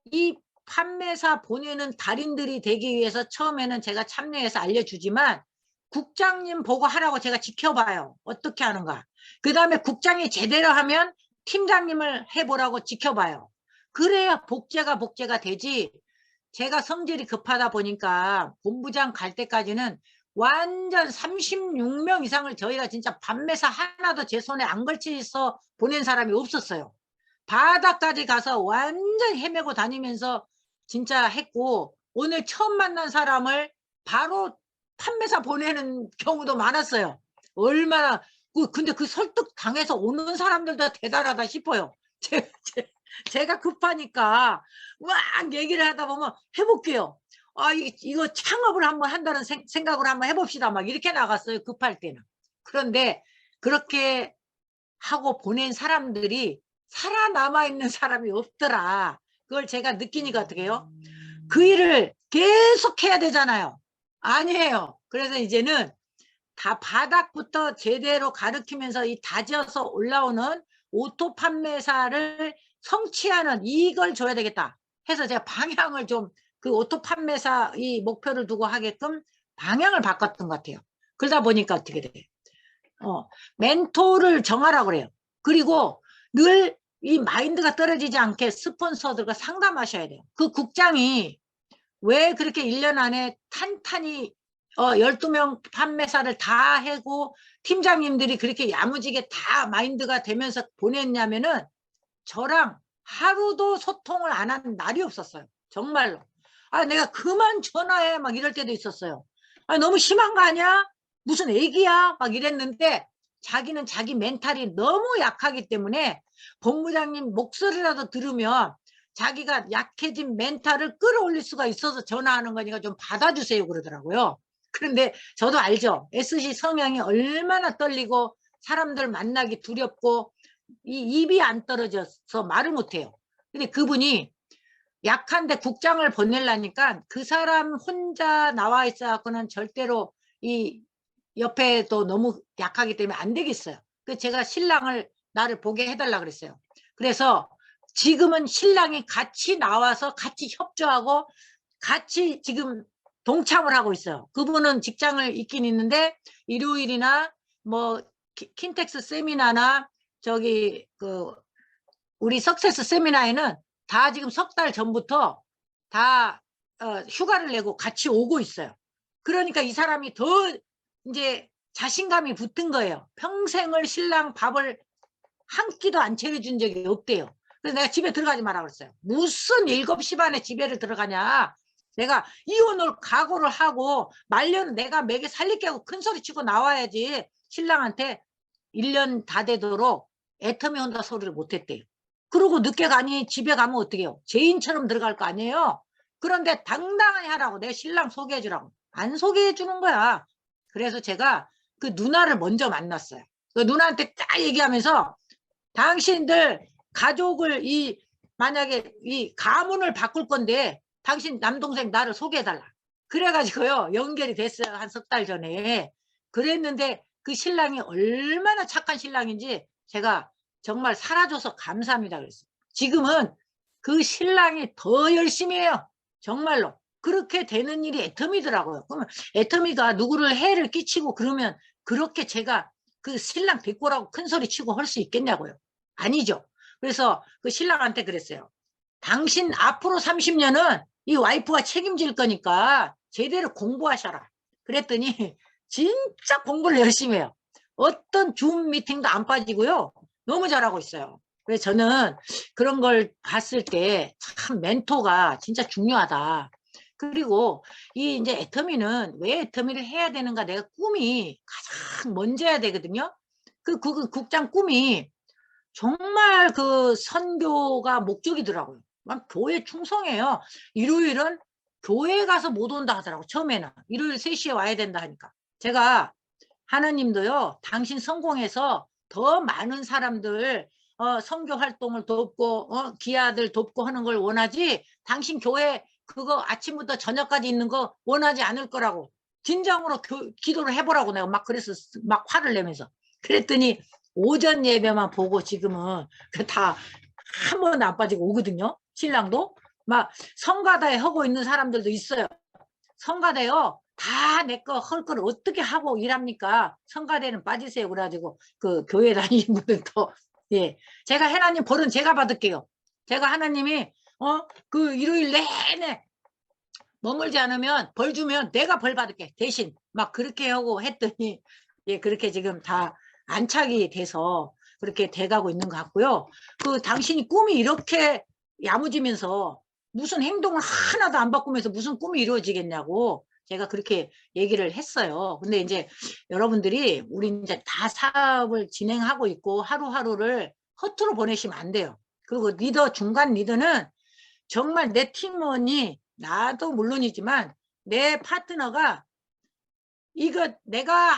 이 판매사 보내는 달인들이 되기 위해서 처음에는 제가 참여해서 알려주지만 국장님 보고 하라고 제가 지켜봐요. 어떻게 하는가. 그 다음에 국장이 제대로 하면 팀장님을 해보라고 지켜봐요. 그래야 복제가 되지. 제가 성질이 급하다 보니까 본부장 갈 때까지는 완전 36명 이상을 저희가 진짜 판매사 하나도 제 손에 안 걸쳐서 보낸 사람이 없었어요. 바다까지 가서 완전 헤매고 다니면서 진짜 했고, 오늘 처음 만난 사람을 바로 판매사 보내는 경우도 많았어요. 얼마나 근데 그 설득 당해서 오는 사람들도 대단하다 싶어요. 제가 급하니까 막 얘기를 하다 보면 해볼게요. 이거 창업을 한번 한다는 생각을 한번 해봅시다. 막 이렇게 나갔어요. 급할 때는. 그런데 그렇게 하고 보낸 사람들이 살아남아 있는 사람이 없더라. 그걸 제가 느끼니까 어떻게 해요? 그 일을 계속 해야 되잖아요. 아니에요. 그래서 이제는 다 바닥부터 제대로 가르치면서 이 다져서 올라오는 오토 판매사를 성취하는 이걸 줘야 되겠다 해서 제가 방향을 좀 그 오토 판매사 이 목표를 두고 하게끔 방향을 바꿨던 것 같아요. 그러다 보니까 어떻게 돼요? 멘토를 정하라고 그래요. 그리고 늘 이 마인드가 떨어지지 않게 스폰서들과 상담하셔야 돼요. 그 국장이 왜 그렇게 1년 안에 탄탄히 12명 판매사를 다 하고 팀장님들이 그렇게 야무지게 다 마인드가 되면서 보냈냐면은 저랑 하루도 소통을 안 한 날이 없었어요. 정말로. 아, 내가 그만 전화해. 막 이럴 때도 있었어요. 아, 너무 심한 거 아니야? 무슨 애기야? 막 이랬는데 자기는 자기 멘탈이 너무 약하기 때문에 본부장님 목소리라도 들으면 자기가 약해진 멘탈을 끌어올릴 수가 있어서 전화하는 거니까 좀 받아주세요 그러더라고요. 그런데 저도 알죠. SC 성향이 얼마나 떨리고 사람들 만나기 두렵고 이 입이 안 떨어져서 말을 못해요. 근데 그분이 약한데 국장을 보내려니까 그 사람 혼자 나와 있어 갖고는 절대로 이 옆에도 너무 약하기 때문에 안 되겠어요. 그래서 제가 신랑을 나를 보게 해달라 그랬어요. 그래서 지금은 신랑이 같이 나와서 같이 협조하고 같이 지금 동참을 하고 있어요. 그분은 직장을 있긴 있는데 일요일이나 뭐 킨텍스 세미나나 저기 그 우리 석세스 세미나에는 다 지금 석 달 전부터 다 휴가를 내고 같이 오고 있어요. 그러니까 이 사람이 더 이제 자신감이 붙은 거예요. 평생을 신랑 밥을 한 끼도 안 차려준 적이 없대요. 그래서 내가 집에 들어가지 마라 그랬어요. 무슨 7시 반에 집에를 들어가냐. 내가 이혼을 각오를 하고 말년은 내가 매개 살릴게 하고 큰 소리 치고 나와야지 신랑한테 1년 다 되도록 애터미 혼다 소리를 못했대요. 그러고 늦게 가니 집에 가면 어떻게 해요? 죄인처럼 들어갈 거 아니에요? 그런데 당당히 하라고 내 신랑 소개해 주라고. 안 소개해 주는 거야. 그래서 제가 그 누나를 먼저 만났어요. 그 누나한테 딱 얘기하면서 당신들 가족을 만약에 이 가문을 바꿀 건데 당신 남동생 나를 소개해달라. 그래가지고요 연결이 됐어요. 한 석 달 전에. 그랬는데 그 신랑이 얼마나 착한 신랑인지 제가 정말 살아줘서 감사합니다 그랬어요. 지금은 그 신랑이 더 열심히 해요. 정말로. 그렇게 되는 일이 애터미더라고요. 그러면 애터미가 누구를 해를 끼치고 그러면 그렇게 제가 그 신랑 데꼬라고 큰 소리 치고 할 수 있겠냐고요. 아니죠. 그래서 그 신랑한테 그랬어요. 당신 앞으로 30년은 이 와이프가 책임질 거니까 제대로 공부하셔라. 그랬더니 진짜 공부를 열심히 해요. 어떤 줌 미팅도 안 빠지고요. 너무 잘하고 있어요. 그래서 저는 그런 걸 봤을 때 참 멘토가 진짜 중요하다. 그리고 이 이제 애터미는 왜 애터미를 해야 되는가 내가 꿈이 가장 먼저야 되거든요. 그 국장 꿈이 정말 그 선교가 목적이더라고요. 막 교회 충성해요. 일요일은 교회 가서 못 온다 하더라고. 처음에는 일요일 3시에 와야 된다 하니까 제가 하나님도요 당신 성공해서 더 많은 사람들 선교 활동을 돕고 기아들 돕고 하는 걸 원하지 당신 교회 그거 아침부터 저녁까지 있는 거 원하지 않을 거라고 진정으로 기도를 해보라고 내가 막 그래서 막 화를 내면서 그랬더니 오전 예배만 보고 지금은 다 한 번도 안 빠지고 오거든요. 신랑도 막 성가다에 하고 있는 사람들도 있어요. 성가대요. 다 내 거 할 걸 어떻게 하고 일합니까? 성가대는 빠지세요. 그래가지고 그 교회 다니는 분들도 예, 제가 하나님 벌은 제가 받을게요. 제가 하나님이 그 일요일 내내 머물지 않으면 벌 주면 내가 벌 받을게 대신 막 그렇게 하고 했더니 예 그렇게 지금 다 안착이 돼서 그렇게 돼가고 있는 것 같고요. 그 당신이 꿈이 이렇게 야무지면서 무슨 행동을 하나도 안 바꾸면서 무슨 꿈이 이루어지겠냐고 제가 그렇게 얘기를 했어요. 근데 이제 여러분들이 우리 이제 다 사업을 진행하고 있고 하루하루를 허투루 보내시면 안 돼요. 그리고 리더 중간 리더는 정말 내 팀원이 나도 물론이지만 내 파트너가 이거 내가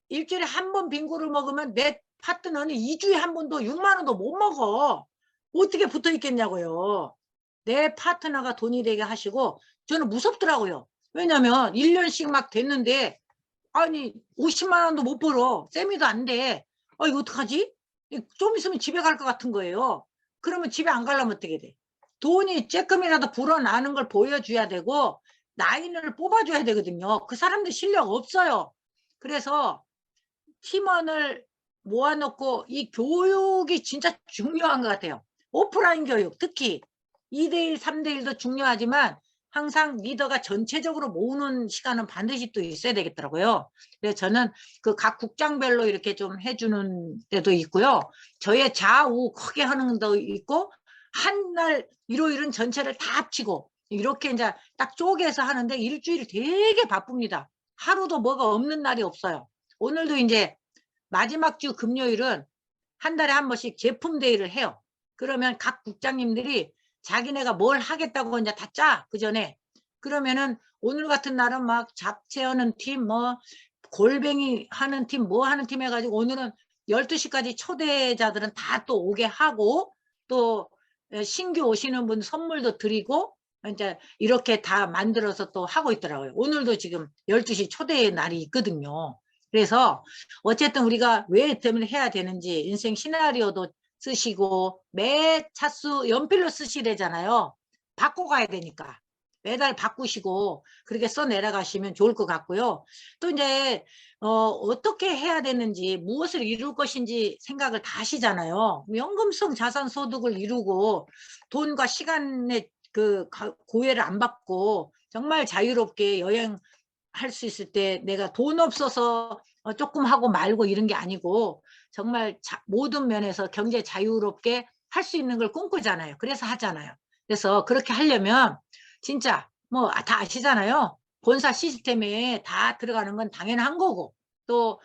일주일에 한 번 빙고를 먹으면 내 파트너는 2주에 한 번도 6만 원도 못 먹어. 어떻게 붙어 있겠냐고요. 내 파트너가 돈이 되게 하시고 저는 무섭더라고요. 왜냐면 1년씩 막 됐는데 아니 50만 원도 못 벌어. 세미도 안 돼. 이거 어떡하지? 좀 있으면 집에 갈 것 같은 거예요. 그러면 집에 안 가려면 어떻게 돼? 돈이 조금이라도 불어나는 걸 보여줘야 되고 라인을 뽑아줘야 되거든요. 그 사람들 실력 없어요. 그래서 팀원을 모아놓고 이 교육이 진짜 중요한 것 같아요. 오프라인 교육 특히 2대1, 3대1도 중요하지만 항상 리더가 전체적으로 모으는 시간은 반드시 또 있어야 되겠더라고요. 그래서 저는 그 각 국장별로 이렇게 좀 해주는 데도 있고요. 저의 좌우 크게 하는 데도 있고 한 날 일요일은 전체를 다 합치고 이렇게 이제 딱 쪼개서 하는데 일주일 되게 바쁩니다. 하루도 뭐가 없는 날이 없어요. 오늘도 이제 마지막 주 금요일은 한 달에 한 번씩 제품 대회를 해요. 그러면 각 국장님들이 자기네가 뭘 하겠다고 이제 다 짜, 그 전에. 그러면은 오늘 같은 날은 막 잡채하는 팀, 뭐 골뱅이 하는 팀, 뭐 하는 팀 해가지고 오늘은 12시까지 초대자들은 다 또 오게 하고, 또 신규 오시는 분 선물도 드리고, 이제 이렇게 다 만들어서 또 하고 있더라고요. 오늘도 지금 12시 초대 날이 있거든요. 그래서 어쨌든 우리가 왜 때문에 해야 되는지 인생 시나리오도 쓰시고 매 차수 연필로 쓰시래잖아요. 바꿔가야 되니까 매달 바꾸시고 그렇게 써 내려가시면 좋을 것 같고요. 또 이제 어떻게 해야 되는지 무엇을 이룰 것인지 생각을 다 하시잖아요. 연금성 자산소득을 이루고 돈과 시간의 그 고해를 안 받고 정말 자유롭게 여행 할 수 있을 때 내가 돈 없어서 조금 하고 말고 이런 게 아니고 정말 모든 면에서 경제 자유롭게 할 수 있는 걸 꿈꾸잖아요. 그래서 하잖아요. 그래서 그렇게 하려면 진짜 뭐 다 아시잖아요. 본사 시스템에 다 들어가는 건 당연한 거고 또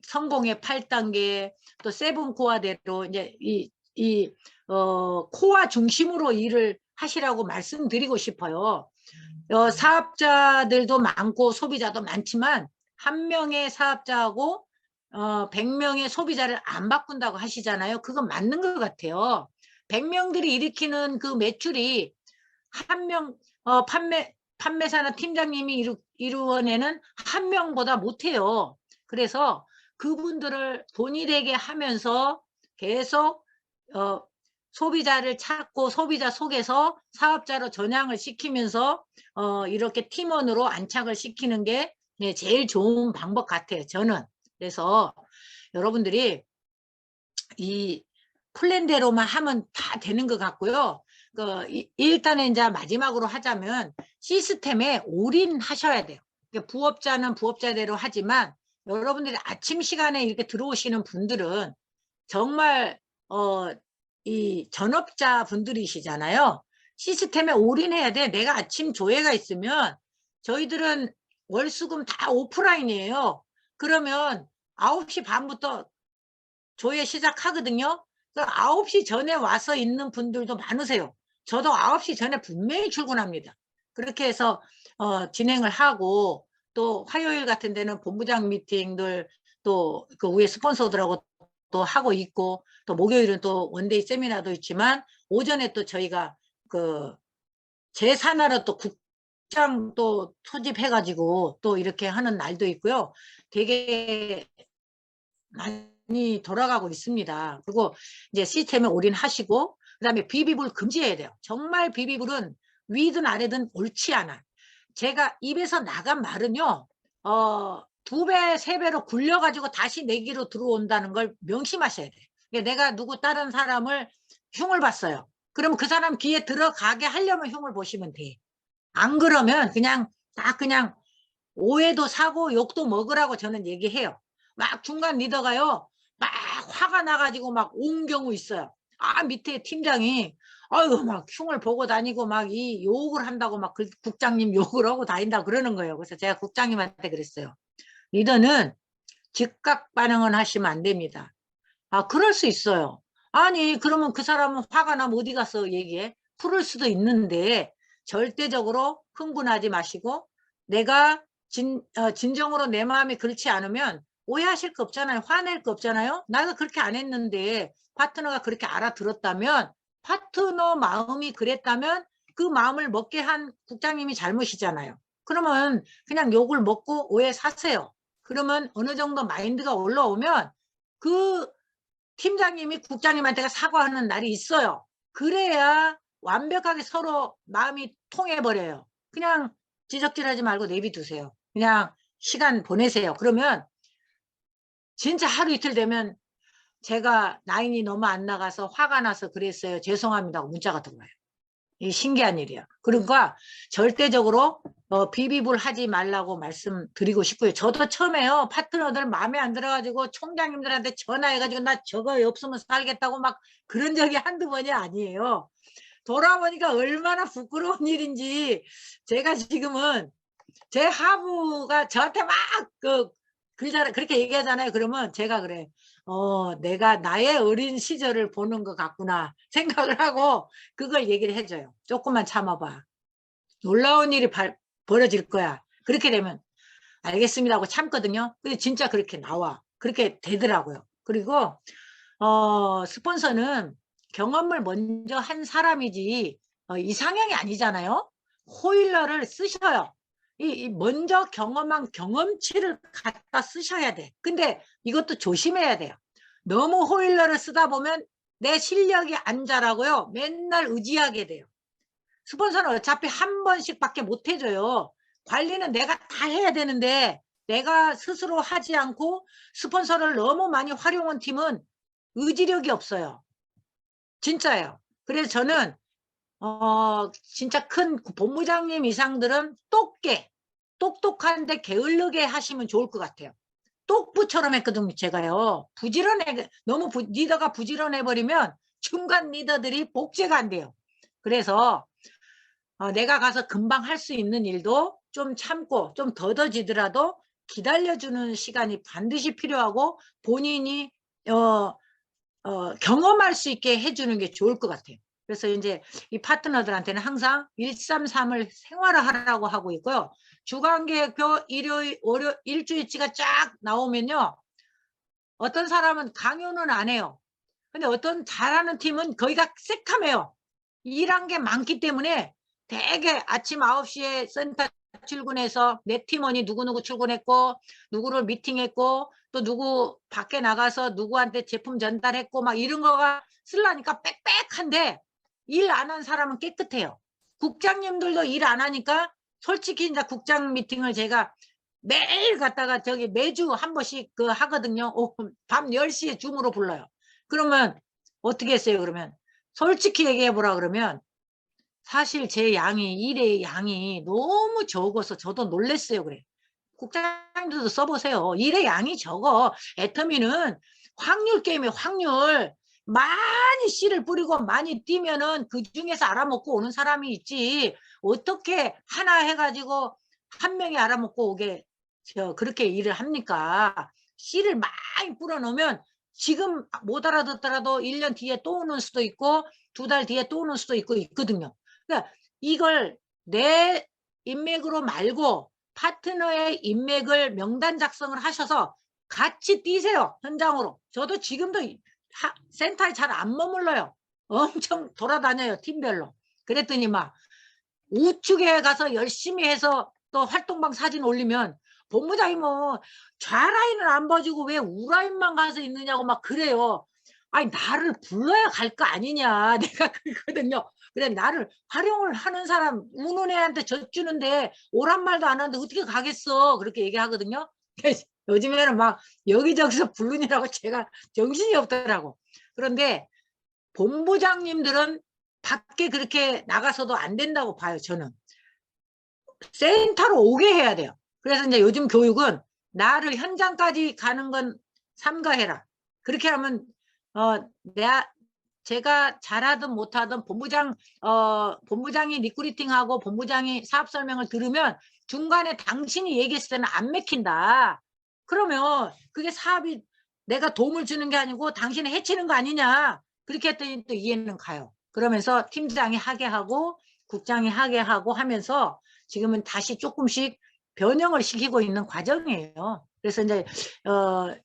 성공의 8단계 또 세븐 코어대로 이제 코어 중심으로 일을 하시라고 말씀드리고 싶어요. 사업자들도 많고 소비자도 많지만 한 명의 사업자하고 100명의 소비자를 안 바꾼다고 하시잖아요. 그건 맞는 것 같아요. 100명들이 일으키는 그 매출이 한 명 판매사나 팀장님이 이루어내는 한 명보다 못해요. 그래서 그분들을 돈이 되게 하면서 계속 소비자를 찾고 소비자 속에서 사업자로 전향을 시키면서 이렇게 팀원으로 안착을 시키는 게 제일 좋은 방법 같아요. 저는. 그래서 여러분들이 이 플랜대로만 하면 다 되는 것 같고요. 일단은 이제 마지막으로 하자면 시스템에 올인하셔야 돼요. 부업자는 부업자대로 하지만 여러분들이 아침 시간에 이렇게 들어오시는 분들은 정말 이 전업자 분들이시잖아요. 시스템에 올인해야 돼. 내가 아침 조회가 있으면 저희들은 월수금 다 오프라인이에요. 그러면 9시 반부터 조회 시작하거든요. 9시 전에 와서 있는 분들도 많으세요. 저도 9시 전에 분명히 출근합니다. 그렇게 해서 진행을 하고 또 화요일 같은 데는 본부장 미팅들 또 그 위에 스폰서들하고 또 하고 있고 또 목요일은 또 원데이 세미나도 있지만 오전에 또 저희가 그 제3화로 또 국장 또 소집해가지고 또 이렇게 하는 날도 있고요. 되게 많이 돌아가고 있습니다. 그리고 이제 시스템에 올인하시고 그다음에 비비불 금지해야 돼요. 정말 비비불은 위든 아래든 옳지 않아. 제가 입에서 나간 말은요. 2배, 3배로 굴려가지고 다시 내기로 들어온다는 걸 명심하셔야 돼요. 내가 누구 다른 사람을 흉을 봤어요. 그럼 그 사람 귀에 들어가게 하려면 흉을 보시면 돼. 안 그러면 그냥 다 그냥 오해도 사고 욕도 먹으라고 저는 얘기해요. 막 중간 리더가요. 막 화가 나가지고 막 온 경우 있어요. 밑에 팀장이 아유 막 흉을 보고 다니고 막 이 욕을 한다고 막 국장님 욕을 하고 다닌다 그러는 거예요. 그래서 제가 국장님한테 그랬어요. 리더는 즉각 반응은 하시면 안 됩니다. 그럴 수 있어요. 아니 그러면 그 사람은 화가 나면 어디 가서 얘기해? 풀을 수도 있는데 절대적으로 흥분하지 마시고 내가 진정으로 내 마음이 그렇지 않으면 오해하실 거 없잖아요. 화낼 거 없잖아요. 나도 그렇게 안 했는데 파트너가 그렇게 알아들었다면 파트너 마음이 그랬다면 그 마음을 먹게 한 국장님이 잘못이잖아요. 그러면 그냥 욕을 먹고 오해 사세요. 그러면 어느 정도 마인드가 올라오면 그 팀장님이 국장님한테 사과하는 날이 있어요. 그래야 완벽하게 서로 마음이 통해버려요. 그냥 지적질하지 말고 내비두세요. 그냥 시간 보내세요. 그러면 진짜 하루 이틀 되면 제가 라인이 너무 안 나가서 화가 나서 그랬어요. 죄송합니다. 문자가 들어와요. 이 신기한 일이야. 그러니까 절대적으로 비비불 하지 말라고 말씀드리고 싶고요. 저도 처음에요. 파트너들 마음에 안 들어가지고 총장님들한테 전화해가지고 나 저거 없으면 살겠다고 막 그런 적이 한두 번이 아니에요. 돌아보니까 얼마나 부끄러운 일인지 제가 지금은 제 하부가 저한테 막 그렇게 얘기하잖아요. 그러면 제가 그래. 내가 나의 어린 시절을 보는 것 같구나 생각을 하고 그걸 얘기를 해줘요. 조금만 참아봐. 놀라운 일이 벌어질 거야. 그렇게 되면 알겠습니다 하고 참거든요. 근데 진짜 그렇게 나와. 그렇게 되더라고요. 그리고 스폰서는 경험을 먼저 한 사람이지 이상형이 아니잖아요. 호일러를 쓰셔요. 이 먼저 경험한 경험치를 갖다 쓰셔야 돼. 근데 이것도 조심해야 돼요. 너무 호일러를 쓰다 보면 내 실력이 안 자라고요. 맨날 의지하게 돼요. 스폰서는 어차피 한 번씩밖에 못 해줘요. 관리는 내가 다 해야 되는데 내가 스스로 하지 않고 스폰서를 너무 많이 활용한 팀은 의지력이 없어요. 진짜예요. 그래서 저는 진짜 큰 본부장님 이상들은 똑똑한데 게을르게 하시면 좋을 것 같아요. 똑부처럼 했거든요. 제가요. 너무 리더가 부지런해 버리면 중간 리더들이 복제가 안 돼요. 그래서 내가 가서 금방 할 수 있는 일도 좀 참고 좀 더뎌지더라도 기다려주는 시간이 반드시 필요하고 본인이 경험할 수 있게 해주는 게 좋을 것 같아요. 그래서 이제 이 파트너들한테는 항상 133을 생활화하라고 하고 있고요. 주간계획표 일요일, 월요 일주일치가 쫙 나오면요. 어떤 사람은 강요는 안 해요. 근데 어떤 잘하는 팀은 거의 다 새카매요. 일한 게 많기 때문에 되게 아침 9시에 센터 출근해서 내 팀원이 누구누구 출근했고 누구를 미팅했고 또 누구 밖에 나가서 누구한테 제품 전달했고 막 이런 거가 쓰려니까 빽빽한데 일 안 한 사람은 깨끗해요. 국장님들도 일 안 하니까 솔직히 이제 국장 미팅을 제가 매일 갔다가 저기 매주 한 번씩 하거든요. 밤 10시에 줌으로 불러요. 그러면 어떻게 했어요? 그러면 솔직히 얘기해 보라 그러면 사실 제 일의 양이 너무 적어서 저도 놀랬어요. 그래. 국장님들도 써보세요. 일의 양이 적어. 애터미는 확률 게임이에요. 확률. 많이 씨를 뿌리고 많이 뛰면은 그 중에서 알아먹고 오는 사람이 있지. 어떻게 하나 해가지고 한 명이 알아먹고 오게 그렇게 일을 합니까? 씨를 많이 뿌려놓으면 지금 못 알아듣더라도 1년 뒤에 또 오는 수도 있고 2달 뒤에 또 오는 수도 있고 있거든요. 그러니까 이걸 내 인맥으로 말고 파트너의 인맥을 명단 작성을 하셔서 같이 뛰세요. 현장으로. 저도 지금도 센터에 잘 안 머물러요. 엄청 돌아다녀요. 팀별로. 그랬더니 막 우측에 가서 열심히 해서 또 활동방 사진 올리면 본부장이 뭐 좌라인을 안 봐주고 왜 우라인만 가서 있느냐고 막 그래요. 아니 나를 불러야 갈 거 아니냐. 내가 그러거든요. 그래 나를 활용을 하는 사람 우는 애한테 젖주는데 오란 말도 안 하는데 어떻게 가겠어. 그렇게 얘기하거든요. 요즘에는 막 여기저기서 부르느라고 제가 정신이 없더라고. 그런데 본부장님들은 밖에 그렇게 나가서도 안 된다고 봐요. 저는. 센터로 오게 해야 돼요. 그래서 이제 요즘 교육은 나를 현장까지 가는 건 삼가해라. 그렇게 하면 제가 잘하든 못하든 본부장이 리크루팅하고 본부장이 사업 설명을 들으면 중간에 당신이 얘기했을 때는 안 맥힌다. 그러면 그게 사업이 내가 도움을 주는 게 아니고 당신이 해치는 거 아니냐. 그렇게 했더니 또 이해는 가요. 그러면서 팀장이 하게 하고 국장이 하게 하고 하면서 지금은 다시 조금씩 변형을 시키고 있는 과정이에요. 그래서 이제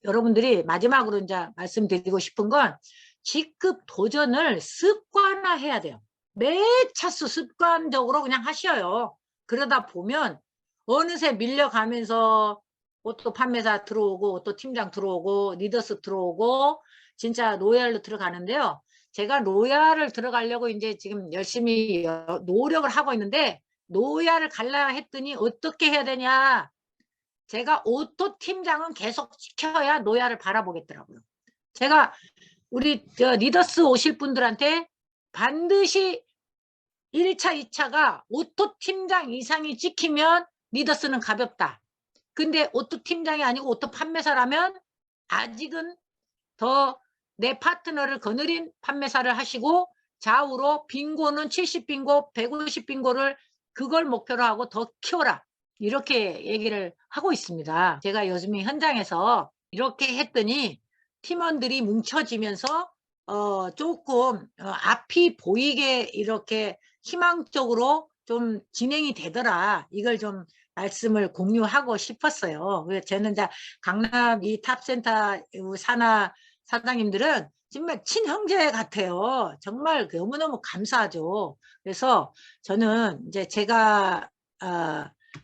여러분들이 마지막으로 이제 말씀드리고 싶은 건 직급 도전을 습관화해야 돼요. 매 차수 습관적으로 그냥 하셔요. 그러다 보면 어느새 밀려가면서 또 판매사 들어오고 또 팀장 들어오고 리더십 들어오고 진짜 로얄로 들어가는데요. 제가 로얄을 들어가려고 이제 지금 열심히 노력을 하고 있는데 노얄을 갈라 했더니 어떻게 해야 되냐. 제가 오토 팀장은 계속 시켜야 노얄을 바라보겠더라고요. 제가 우리 리더스 오실 분들한테 반드시 1차, 2차가 오토 팀장 이상이 찍히면 리더스는 가볍다. 근데 오토 팀장이 아니고 오토 판매사라면 아직은 더 내 파트너를 거느린 판매사를 하시고 좌우로 빙고는 70 빙고, 150 빙고를 그걸 목표로 하고 더 키워라. 이렇게 얘기를 하고 있습니다. 제가 요즘에 현장에서 이렇게 했더니 팀원들이 뭉쳐지면서 조금 앞이 보이게 이렇게 희망적으로 좀 진행이 되더라. 이걸 좀 말씀을 공유하고 싶었어요. 그래서 저는 이제 강남 이 탑센터 산하 사장님들은 정말 친형제 같아요. 정말 너무너무 감사하죠. 그래서 저는 이제 제가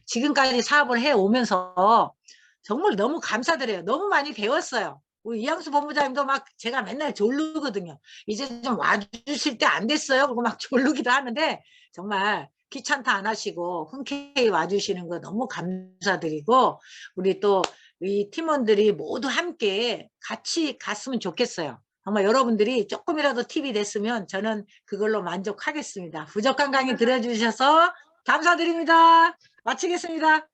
지금까지 사업을 해 오면서 정말 너무 감사드려요. 너무 많이 배웠어요. 우리 이양수 본부장님도 막 제가 맨날 졸르거든요. 이제 좀 와주실 때 안 됐어요. 그리고 막 졸르기도 하는데 정말 귀찮다 안 하시고 흔쾌히 와주시는 거 너무 감사드리고 우리 또 이 팀원들이 모두 함께 같이 갔으면 좋겠어요. 정말 여러분들이 조금이라도 팁이 됐으면 저는 그걸로 만족하겠습니다. 부족한 강의 들어주셔서 감사드립니다. 마치겠습니다.